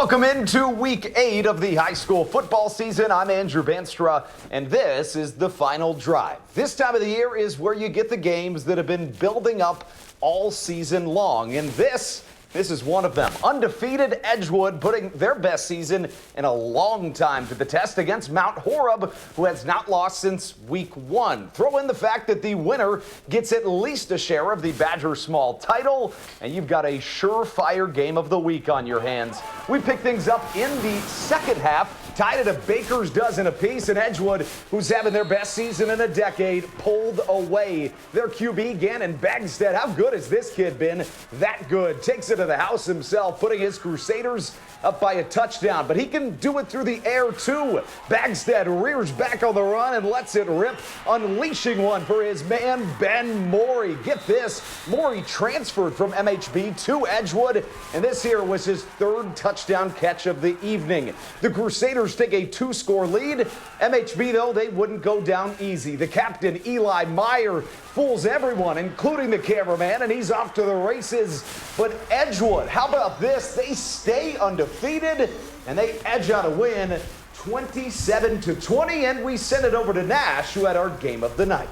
Welcome into week 8 of the high school football season. I'm Andrew Banstra, and this is the final drive. This time of the year is where you get the games that have been building up all season long, and this is one of them. Undefeated Edgewood putting their best season in a long time to the test against Mount Horeb, who has not lost since week 1. Throw in the fact that the winner gets at least a share of the Badger Small title, and you've got a surefire game of the week on your hands. We pick things up in the second half, tied at a baker's dozen apiece, and Edgewood, who's having their best season in a decade, pulled away. Their QB, Gannon Bagstead, how good has this kid been? That good. Takes it to the house himself, putting his Crusaders up by a touchdown, but he can do it through the air too. Bagstead rears back on the run and lets it rip, unleashing one for his man Ben Morey. Get this, Morey transferred from MHB to Edgewood, and this here was his third touchdown catch of the evening. The Crusaders take a 2-score lead. MHB, though, they wouldn't go down easy. The captain, Eli Meyer, fools everyone, including the cameraman, and he's off to the races. But Edgewood, how about this? They stay undefeated, and they edge out a win 27-20, and we send it over to Nash, who had our game of the night.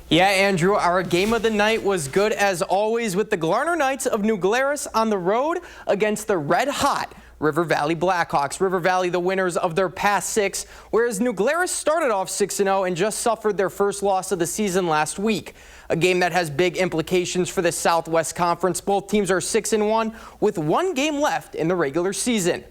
Yeah, Andrew, our game of the night was good as always with the Glarner Knights of New Glarus on the road against the red-hot River Valley Blackhawks. River Valley the winners of their past 6, whereas New Glarus started off 6-0 and just suffered their first loss of the season last week. A game that has big implications for the Southwest Conference. Both teams are 6-1 with 1 game left in the regular season.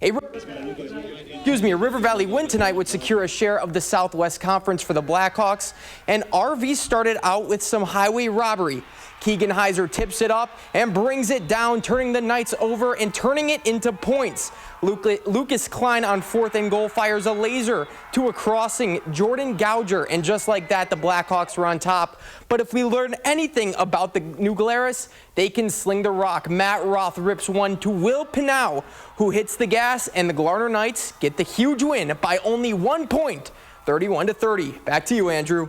A River Valley win tonight would secure a share of the Southwest Conference for the Blackhawks. And RV started out with some highway robbery. Keegan Heiser tips it up and brings it down, turning the Knights over and turning it into points. Lucas Klein on 4th and goal fires a laser to a crossing Jordan Gouger, and just like that, the Blackhawks were on top. But if we learn anything about the New Glarus, they can sling the rock. Matt Roth rips one to Will Pinau, who hits the gas, and the Glarner Knights get the huge win by only 1 point, 31-30. Back to you, Andrew.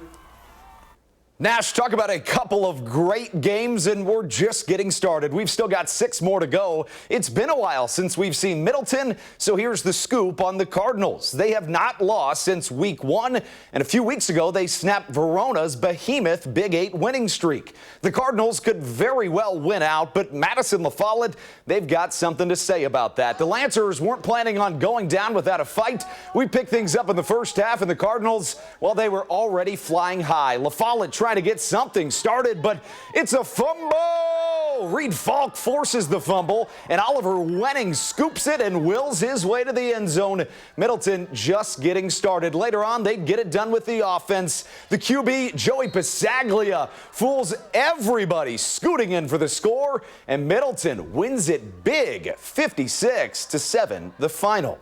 Nash, talk about a couple of great games, and we're just getting started. We've still got 6 more to go. It's been a while since we've seen Middleton, so here's the scoop on the Cardinals. They have not lost since week 1, and a few weeks ago they snapped Verona's behemoth Big 8 winning streak. The Cardinals could very well win out, but Madison La Follette, they've got something to say about that. The Lancers weren't planning on going down without a fight. We picked things up in the first half, and the Cardinals, well, they were already flying high. La Follette trying to get something started, but it's a fumble. Reed Falk forces the fumble, and Oliver Wenning scoops it and wills his way to the end zone. Middleton just getting started. Later on, they get it done with the offense. The QB, Joey Pasaglia, fools everybody, scooting in for the score, and Middleton wins it big, 56-7, the final.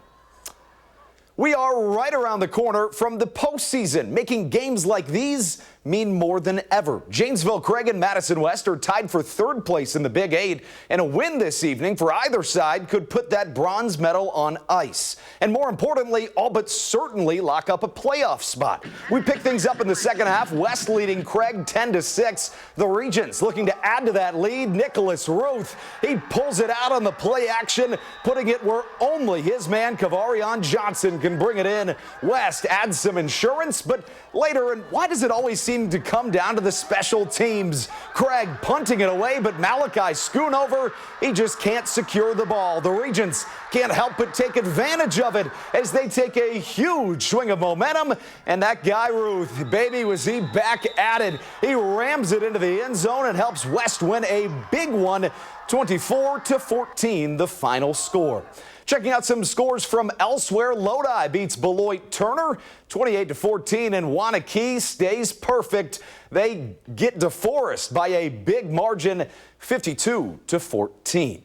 We are right around the corner from the postseason, making games like these mean more than ever. Janesville, Craig, and Madison West are tied for 3rd place in the Big 8, and a win this evening for either side could put that bronze medal on ice. And more importantly, all but certainly lock up a playoff spot. We pick things up in the second half, West leading Craig 10-6. The Regents looking to add to that lead. Nicholas Ruth, he pulls it out on the play action, putting it where only his man Kavarian Johnson can bring it in. West adds some insurance, but later, and why does it always seem to come down to the special teams? Craig punting it away, but Malachi Schoonover, he just can't secure the ball. The Regents can't help but take advantage of it as they take a huge swing of momentum, and that guy Ruth, baby, was he back at it. He rams it into the end zone and helps West win a big one, 24-14, the final score. Checking out some scores from elsewhere, Lodi beats Beloit Turner 28-14, and Waunakee stays perfect. They get DeForest by a big margin, 52-14.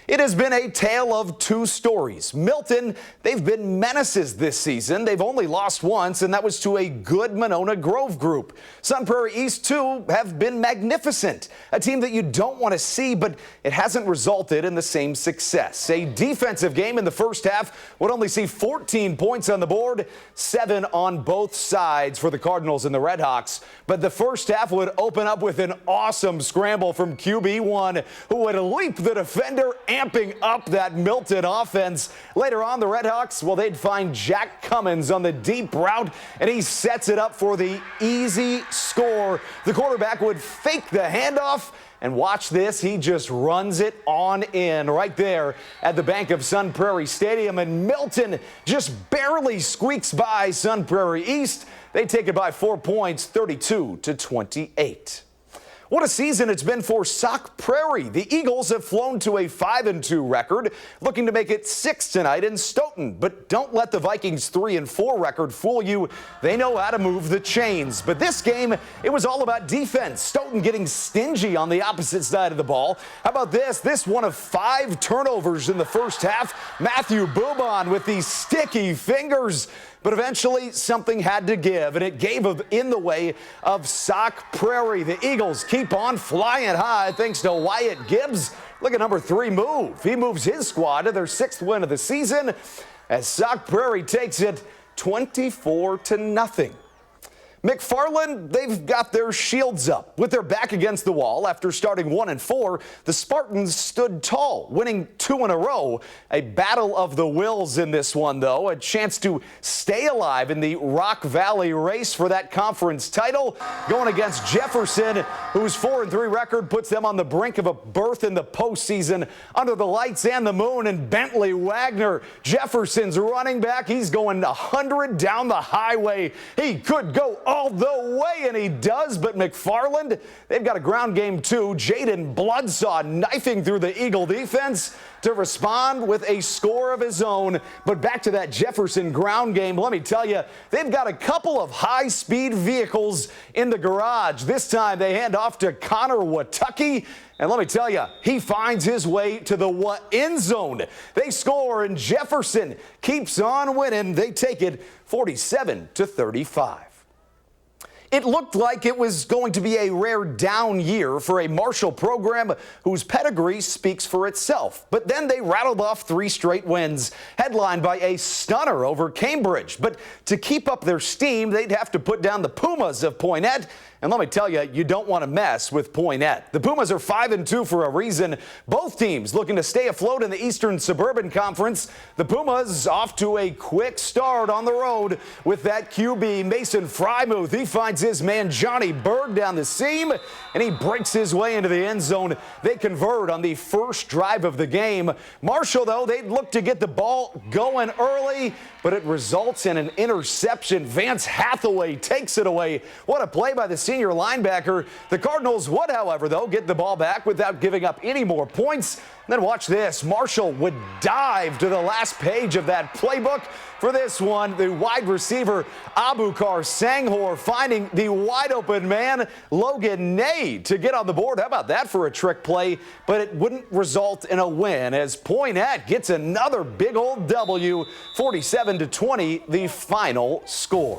It has been a tale of 2 stories. Milton, they've been menaces this season. They've only lost once, and that was to a good Monona Grove group. Sun Prairie East, too, have been magnificent. A team that you don't want to see, but it hasn't resulted in the same success. A defensive game in the first half would only see 14 points on the board, 7 on both sides for the Cardinals and the Redhawks. But the first half would open up with an awesome scramble from QB1, who would leap the defender amping up that Milton offense. Later on, the Redhawks, well, they'd find Jack Cummins on the deep route, and he sets it up for the easy score. The quarterback would fake the handoff, and watch this, he just runs it on in right there at the Bank of Sun Prairie Stadium, and Milton just barely squeaks by Sun Prairie East. They take it by 4 points, 32-28. What a season it's been for Sauk Prairie. The Eagles have flown to a 5-2 record, looking to make it 6 tonight in Stoughton. But don't let the Vikings' 3-4 record fool you. They know how to move the chains. But this game, it was all about defense. Stoughton getting stingy on the opposite side of the ball. How about this? This one of 5 turnovers in the first half. Matthew Boubon with these sticky fingers. But eventually, something had to give, and it gave in the way of Sauk Prairie. The Eagles keep on flying high thanks to Wyatt Gibbs. Look at number 3 move. He moves his squad to their 6th win of the season as Sauk Prairie takes it 24-0. McFarland, they've got their shields up. With their back against the wall after starting 1-4, the Spartans stood tall, winning 2 in a row. A battle of the wills in this one, though. A chance to stay alive in the Rock Valley race for that conference title. Going against Jefferson, whose 4-3 record puts them on the brink of a berth in the postseason under the lights and the moon. And Bentley Wagner, Jefferson's running back, he's going 100 down the highway. He could go all the way, and he does, but McFarland, they've got a ground game too. Jaden Bloodsaw knifing through the Eagle defense to respond with a score of his own. But back to that Jefferson ground game, let me tell you, they've got a couple of high-speed vehicles in the garage. This time they hand off to Connor Watucky. And let me tell you, he finds his way to the end zone. They score, and Jefferson keeps on winning. They take it 47-35. It looked like it was going to be a rare down year for a Marshall program whose pedigree speaks for itself. But then they rattled off 3 straight wins, headlined by a stunner over Cambridge. But to keep up their steam, they'd have to put down the Pumas of Poynette. And let me tell you, you don't want to mess with Poynette. The Pumas are 5-2 for a reason. Both teams looking to stay afloat in the Eastern Suburban Conference. The Pumas off to a quick start on the road with that QB, Mason Frymuth. He finds his man Johnny Berg down the seam, and he breaks his way into the end zone. They convert on the first drive of the game. Marshall, though, they look to get the ball going early, but it results in an interception. Vance Hathaway takes it away. What a play by the senior linebacker. The Cardinals would, however, though, get the ball back without giving up any more points. Then watch this. Marshall would dive to the last page of that playbook. For this one, the wide receiver, Abukar Sanghor, finding the wide open man, Logan Ney, to get on the board. How about that for a trick play? But it wouldn't result in a win as Poynette gets another big old W, 47-20, the final score.